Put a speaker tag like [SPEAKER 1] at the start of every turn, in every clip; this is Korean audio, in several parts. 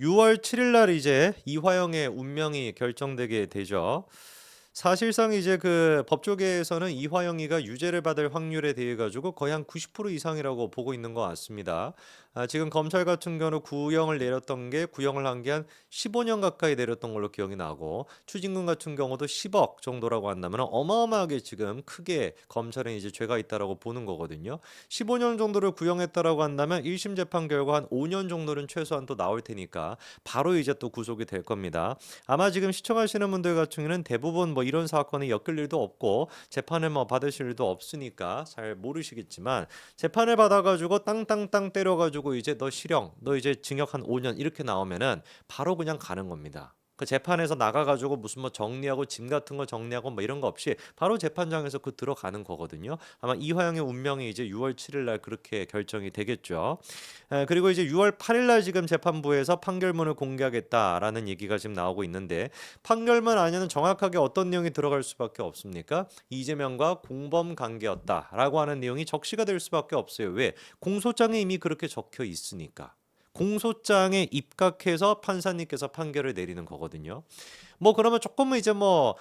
[SPEAKER 1] 6월 7일 날 이제 이화영의 운명이 결정되게 되죠. 사실상 이제 그 법조계에서는 이화영이가 유죄를 받을 확률에 대해 가지고 거의 한 90% 이상이라고 보고 있는 것 같습니다. 지금 검찰 같은 경우는 구형을 내렸던 게 구형을 한 게 한 15년 가까이 내렸던 걸로 기억이 나고 추징금 같은 경우도 10억 정도라고 한다면 어마어마하게 지금 크게 검찰은 이제 죄가 있다라고 보는 거거든요. 15년 정도를 구형했다라고 한다면 1심 재판 결과 한 5년 정도는 최소한 또 나올 테니까 바로 이제 또 구속이 될 겁니다. 아마 지금 시청하시는 분들 같은 경우는 대부분 뭐 이런 사건이 엮일 일도 없고 재판을 뭐 받으실 일도 없으니까 잘 모르시겠지만 재판을 받아가지고 땅땅땅 때려가지고 이제 너 실형, 너 이제 징역 한 5년 이렇게 나오면은 바로 그냥 가는 겁니다. 그 재판에서 나가가지고 무슨 뭐 정리하고 짐 같은 거 정리하고 뭐 이런 거 없이 바로 재판장에서 그 들어가는 거거든요. 아마 이화영의 운명이 이제 6월 7일 날 그렇게 결정이 되겠죠. 그리고 이제 6월 8일 날 지금 재판부에서 판결문을 공개하겠다라는 얘기가 지금 나오고 있는데 판결문 안에는 정확하게 어떤 내용이 들어갈 수밖에 없습니까? 이재명과 공범 관계였다라고 하는 내용이 적시가 될 수밖에 없어요. 왜? 공소장에 이미 그렇게 적혀 있으니까. 공소장에 입각해서 판사님께서 판결을 내리는 거거든요. 뭐 그러면 조금은 이제 뭐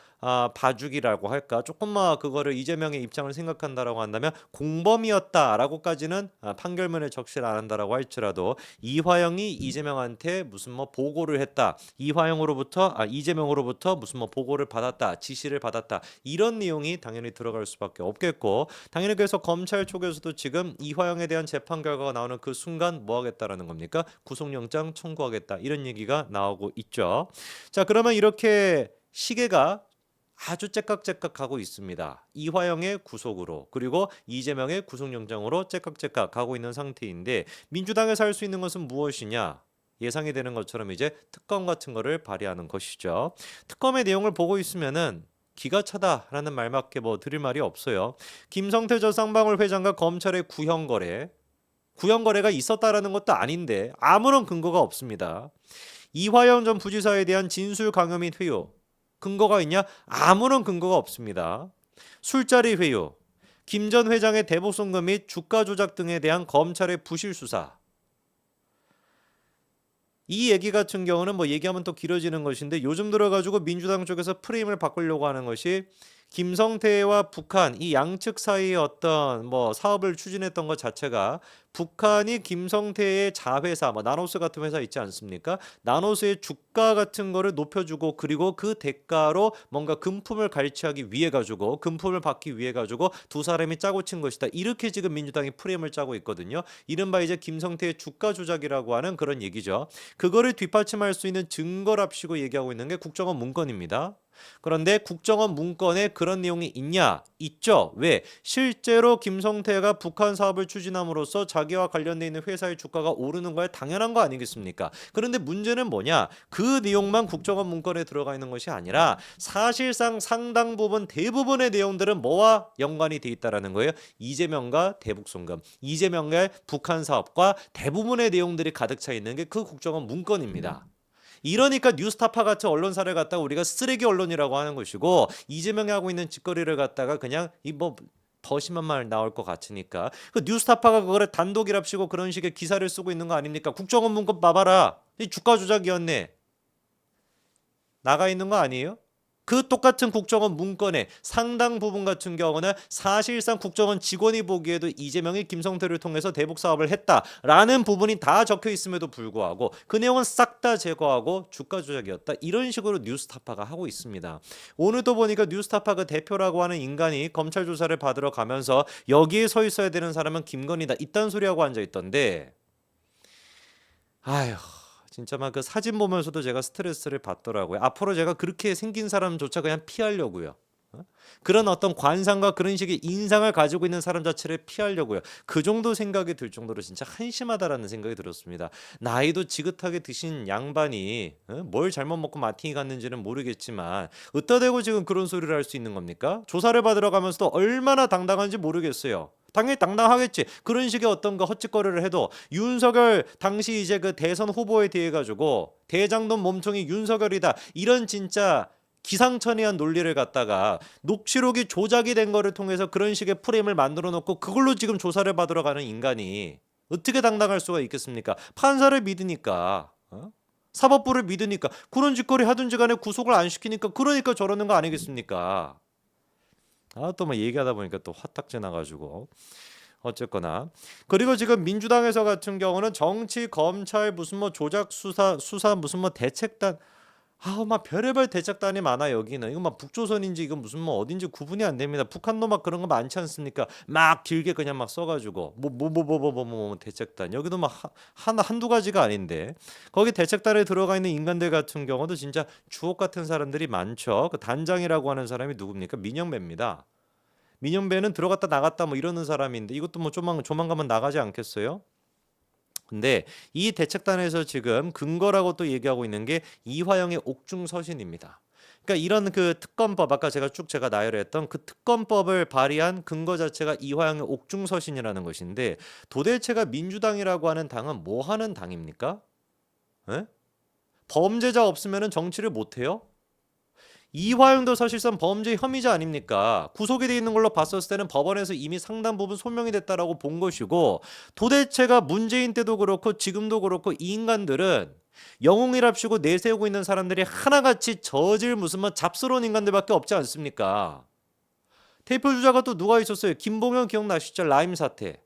[SPEAKER 1] 봐주기라고 할까 조금만 그거를 이재명의 입장을 생각한다라고 한다면 공범이었다라고까지는 판결문에 적시를 안 한다라고 할지라도 이화영이 이재명한테 무슨 뭐 보고를 했다 이재명으로부터 무슨 뭐 보고를 받았다 지시를 받았다 이런 내용이 당연히 들어갈 수밖에 없겠고 당연히 그래서 검찰 쪽에서도 지금 이화영에 대한 재판 결과가 나오는 그 순간 뭐 하겠다라는 겁니까? 구속영장 청구하겠다 이런 얘기가 나오고 있죠. 자, 그러면 이렇게 시계가 아주 째깍째깍 가고 있습니다. 이화영의 구속으로 그리고 이재명의 구속영장으로 째깍째깍 가고 있는 상태인데 민주당에서 할 수 있는 것은 무엇이냐? 예상이 되는 것처럼 이제 특검 같은 거를 발의하는 것이죠. 특검의 내용을 보고 있으면은 기가 차다라는 말밖에 뭐 드릴 말이 없어요. 김성태 전 쌍방울 회장과 검찰의 구형 거래가 있었다라는 것도 아닌데 아무런 근거가 없습니다. 이화영 전 부지사에 대한 진술 강요 및 회유 근거가 있냐? 아무런 근거가 없습니다. 술자리 회유, 김 전 회장의 대북 송금 및 주가 조작 등에 대한 검찰의 부실 수사. 이 얘기 같은 경우는 뭐 얘기하면 또 길어지는 것인데 요즘 들어가지고 민주당 쪽에서 프레임을 바꾸려고 하는 것이 김성태와 북한 이 양측 사이의 어떤 뭐 사업을 추진했던 것 자체가 북한이 김성태의 자회사 뭐 나노스 같은 회사 있지 않습니까? 나노스의 주가 같은 거를 높여주고 그리고 그 대가로 뭔가 금품을 갈취하기 위해 가지고 금품을 받기 위해 가지고 두 사람이 짜고 친 것이다. 이렇게 지금 민주당이 프레임을 짜고 있거든요. 이른바 이제 김성태의 주가 조작이라고 하는 그런 얘기죠. 그거를 뒷받침할 수 있는 증거랍시고 얘기하고 있는 게 국정원 문건입니다. 그런데 국정원 문건에 그런 내용이 있냐? 있죠. 왜? 실제로 김성태가 북한 사업을 추진함으로써 자기와 관련돼 있는 회사의 주가가 오르는 거야 당연한 거 아니겠습니까? 그런데 문제는 뭐냐? 그 내용만 국정원 문건에 들어가 있는 것이 아니라 사실상 상당 부분 대부분의 내용들은 뭐와 연관이 돼 있다라는 거예요. 이재명과 대북송금, 이재명의 북한 사업과 대부분의 내용들이 가득 차 있는 게 그 국정원 문건입니다. 이러니까 뉴스타파 같은 언론사를 갖다가 우리가 쓰레기 언론이라고 하는 것이고 이재명이 하고 있는 짓거리를 갖다가 그냥 이 뭐 더 심한 말 나올 것 같으니까 그 뉴스타파가 그거를 단독이랍시고 그런 식의 기사를 쓰고 있는 거 아닙니까? 국정원 문건 봐봐라. 이 주가 조작이었네. 나가 있는 거 아니에요? 그 똑같은 국정원 문건의 상당 부분 같은 경우는 사실상 국정원 직원이 보기에도 이재명이 김성태를 통해서 대북 사업을 했다라는 부분이 다 적혀 있음에도 불구하고 그 내용은 싹 다 제거하고 주가 조작이었다. 이런 식으로 뉴스타파가 하고 있습니다. 오늘도 보니까 뉴스타파 그 대표라고 하는 인간이 검찰 조사를 받으러 가면서 여기에 서 있어야 되는 사람은 김건희다. 이딴 소리하고 앉아 있던데 아휴 진짜 막 그 사진 보면서도 제가 스트레스를 받더라고요. 앞으로 제가 그렇게 생긴 사람조차 그냥 피하려고요. 그런 어떤 관상과 그런 식의 인상을 가지고 있는 사람 자체를 피하려고요. 그 정도 생각이 들 정도로 진짜 한심하다라는 생각이 들었습니다. 나이도 지긋하게 드신 양반이 뭘 잘못 먹고 마팅이 갔는지는 모르겠지만 어디다 대고 지금 그런 소리를 할 수 있는 겁니까? 조사를 받으러 가면서도 얼마나 당당한지 모르겠어요. 당연히 당당하겠지. 그런 식의 어떤 그 헛짓거리를 해도 윤석열 당시 이제 그 대선 후보에 대해 가지고 대장동 몸통이 윤석열이다. 이런 진짜 기상천외한 논리를 갖다가 녹취록이 조작이 된 거를 통해서 그런 식의 프레임을 만들어 놓고 그걸로 지금 조사를 받으러 가는 인간이 어떻게 당당할 수가 있겠습니까? 판사를 믿으니까. 사법부를 믿으니까. 그런 짓거리 하든지 간에 구속을 안 시키니까 그러니까 저러는 거 아니겠습니까? 또 뭐 얘기하다 보니까 또 화딱지 나가지고 어쨌거나. 그리고 지금 민주당에서 같은 경우는 정치 검찰 무슨 뭐 조작 수사 무슨 뭐 대책단 막 별의별 대책단이 많아 여기는. 이거 막 북조선인지 이건 무슨 뭐 어딘지 구분이 안 됩니다. 북한도 막 그런 거 많지 않습니까? 막 길게 그냥 막 써가지고 뭐 대책단 여기도 막 한두 가지가 아닌데 거기 대책단에 들어가 있는 인간들 같은 경우도 진짜 주옥 같은 사람들이 많죠. 그 단장이라고 하는 사람이 누굽니까? 민영배입니다. 민영배는 들어갔다 나갔다 뭐 이러는 사람인데 이것도 뭐 조만간만 나가지 않겠어요? 근데 이 대책단에서 지금 근거라고 또 얘기하고 있는 게 이화영의 옥중서신입니다. 그러니까 이런 그 특검법 아까 제가 나열했던 그 특검법을 발의한 근거 자체가 이화영의 옥중서신이라는 것인데 도대체가 민주당이라고 하는 당은 뭐 하는 당입니까? 에? 범죄자 없으면 정치를 못 해요? 이화영도 사실상 범죄 혐의자 아닙니까? 구속이 돼 있는 걸로 봤었을 때는 법원에서 이미 상당 부분 소명이 됐다라고 본 것이고 도대체가 문재인 때도 그렇고 지금도 그렇고 이 인간들은 영웅이랍시고 내세우고 있는 사람들이 하나같이 저질 무슨 뭐 잡스러운 인간들밖에 없지 않습니까? 대표 주자가 또 누가 있었어요? 김봉현 기억나시죠? 라임 사태.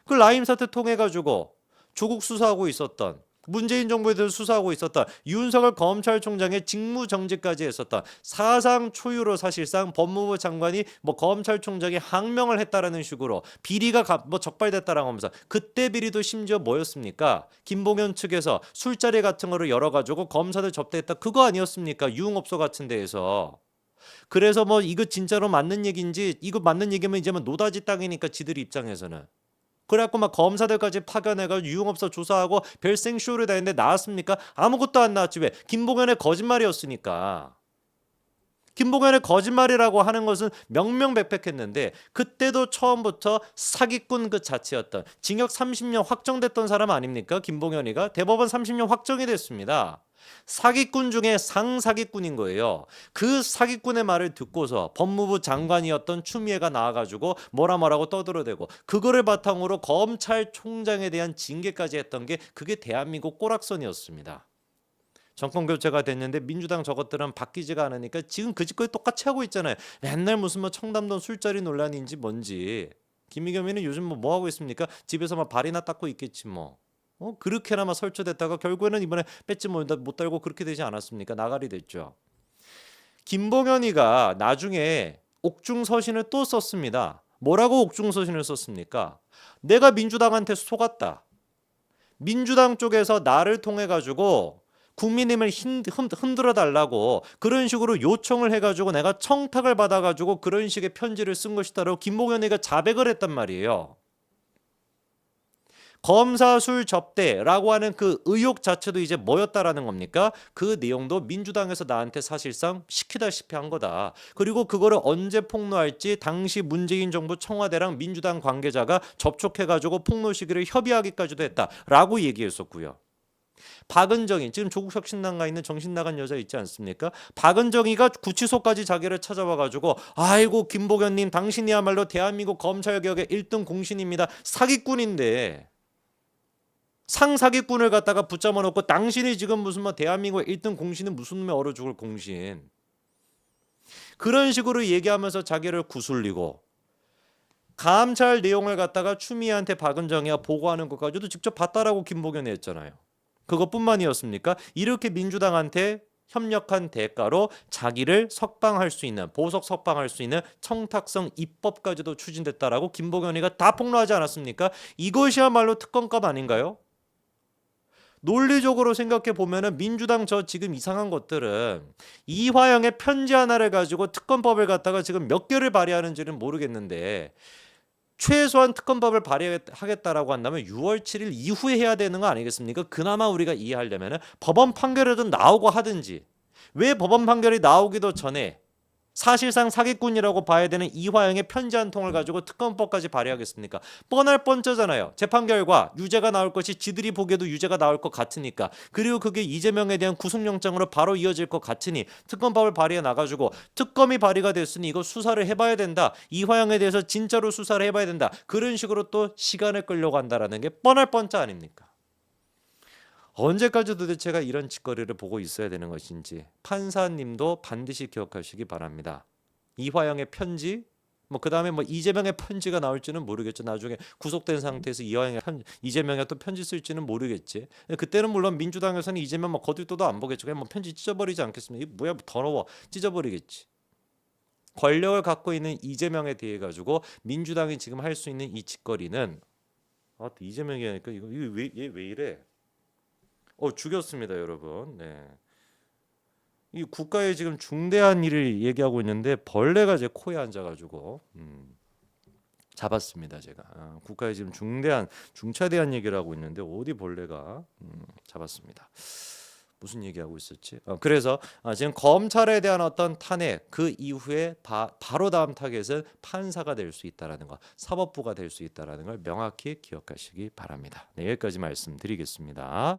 [SPEAKER 1] 그 라임 사태 통해 가지고 조국 수사하고 있었던 문재인 정부에 대해서 수사하고 있었던 윤석열 검찰총장의 직무정지까지 했었던 사상 초유로 사실상 법무부 장관이 뭐 검찰총장이 항명을 했다라는 식으로 비리가 뭐 적발됐다라고 하면서 그때 비리도 심지어 뭐였습니까? 김봉현 측에서 술자리 같은 거를 열어가지고 검사들 접대했다 그거 아니었습니까? 유흥업소 같은 데에서. 그래서 뭐 이거 진짜로 맞는 얘기인지 이거 맞는 얘기면 이제 뭐 노다지 땅이니까 지들 입장에서는. 그래갖고 막 검사들까지 파견해가지고 유흥업소 조사하고 별생쇼를 다 했는데 나왔습니까? 아무것도 안 나왔지. 왜? 김봉현의 거짓말이었으니까. 김봉현의 거짓말이라고 하는 것은 명명백백했는데 그때도 처음부터 사기꾼 그 자체였던 징역 30년 확정됐던 사람 아닙니까? 김봉현이가 대법원 30년 확정이 됐습니다. 사기꾼 중에 상사기꾼인 거예요. 그 사기꾼의 말을 듣고서 법무부 장관이었던 추미애가 나와가지고 뭐라고 떠들어대고 그거를 바탕으로 검찰총장에 대한 징계까지 했던 게 그게 대한민국 꼬락선이었습니다. 정권 교체가 됐는데 민주당 저것들은 바뀌지가 않으니까 지금 그 짓거리 똑같이 하고 있잖아요. 맨날 무슨 뭐 청담동 술자리 논란인지 뭔지. 김의겸이는 요즘 뭐 하고 있습니까? 집에서 막 발이나 닦고 있겠지 뭐. 그렇게나마 설쳐됐다가 결국에는 이번에 배지 못 달고 그렇게 되지 않았습니까? 나가리 됐죠. 김봉현이가 나중에 옥중서신을 또 썼습니다. 뭐라고 옥중서신을 썼습니까? 내가 민주당한테 속았다. 민주당 쪽에서 나를 통해 가지고 국민의힘을 흔들어 달라고 그런 식으로 요청을 해가지고 내가 청탁을 받아가지고 그런 식의 편지를 쓴 것이다라고 김봉현이가 자백을 했단 말이에요. 검사술 접대라고 하는 그 의혹 자체도 이제 뭐였다라는 겁니까? 그 내용도 민주당에서 나한테 사실상 시키다시피 한 거다. 그리고 그거를 언제 폭로할지 당시 문재인 정부 청와대랑 민주당 관계자가 접촉해가지고 폭로 시기를 협의하기까지도 했다라고 얘기했었고요. 박은정이 지금 조국혁신당가 있는 정신 나간 여자 있지 않습니까? 박은정이가 구치소까지 자기를 찾아와가지고 아이고 김봉현님 당신이야말로 대한민국 검찰개혁의 1등 공신입니다. 사기꾼인데 상사기꾼을 갖다가 붙잡아 놓고 당신이 지금 무슨 뭐 대한민국의 1등 공신은 무슨 놈의 얼어 죽을 공신. 그런 식으로 얘기하면서 자기를 구슬리고 감찰 내용을 갖다가 추미애한테 박은정이가 보고하는 것까지도 직접 봤다라고 김봉현이 했잖아요. 그것뿐만이었습니까? 이렇게 민주당한테 협력한 대가로 자기를 석방할 수 있는 보석 석방할 수 있는 청탁성 입법까지도 추진됐다라고 김봉현이가 다 폭로하지 않았습니까? 이것이야말로 특검법 아닌가요? 논리적으로 생각해 보면은 민주당 저 지금 이상한 것들은 이화영의 편지 하나를 가지고 특검법을 갖다가 지금 몇 개를 발의하는지는 모르겠는데 최소한 특검법을 발의하겠다라고 한다면 6월 7일 이후에 해야 되는 거 아니겠습니까? 그나마 우리가 이해하려면 법원 판결에도 나오고 하든지 왜 법원 판결이 나오기도 전에 사실상 사기꾼이라고 봐야 되는 이화영의 편지 한 통을 가지고 특검법까지 발의하겠습니까? 뻔할 뻔쩌잖아요. 재판 결과 유죄가 나올 것이 지들이 보기에도 유죄가 나올 것 같으니까 그리고 그게 이재명에 대한 구속영장으로 바로 이어질 것 같으니 특검법을 발의해 나가지고 특검이 발의가 됐으니 이거 수사를 해봐야 된다. 이화영에 대해서 진짜로 수사를 해봐야 된다. 그런 식으로 또 시간을 끌려고 한다라는 게 뻔할 뻔짜 아닙니까? 언제까지 도대체가 이런 짓거리를 보고 있어야 되는 것인지 판사님도 반드시 기억하시기 바랍니다. 이화영의 편지, 뭐 그다음에 뭐 이재명의 편지가 나올지는 모르겠죠. 나중에 구속된 상태에서 이재명이 또 편지 쓸지는 모르겠지. 그때는 물론 민주당에서는 이재명 뭐 거들떠도 안 보겠죠. 그냥 뭐 편지 찢어버리지 않겠습니까? 이 뭐야 더러워, 찢어버리겠지. 권력을 갖고 있는 이재명에 대해 가지고 민주당이 지금 할 수 있는 이 짓거리는 또 이재명이 하니까 이거 얘 왜 이래? 죽였습니다, 여러분. 네. 이 국가에 지금 중대한 일을 얘기하고 있는데 벌레가 제 코에 앉아가지고 잡았습니다, 제가. 국가에 지금 중차대한 얘기를 하고 있는데 어디 벌레가 잡았습니다. 무슨 얘기하고 있었지? 그래서 지금 검찰에 대한 어떤 탄핵 그 이후에 바로 다음 타겟은 판사가 될 수 있다라는 거, 사법부가 될 수 있다라는 걸 명확히 기억하시기 바랍니다. 네, 여기까지 말씀드리겠습니다.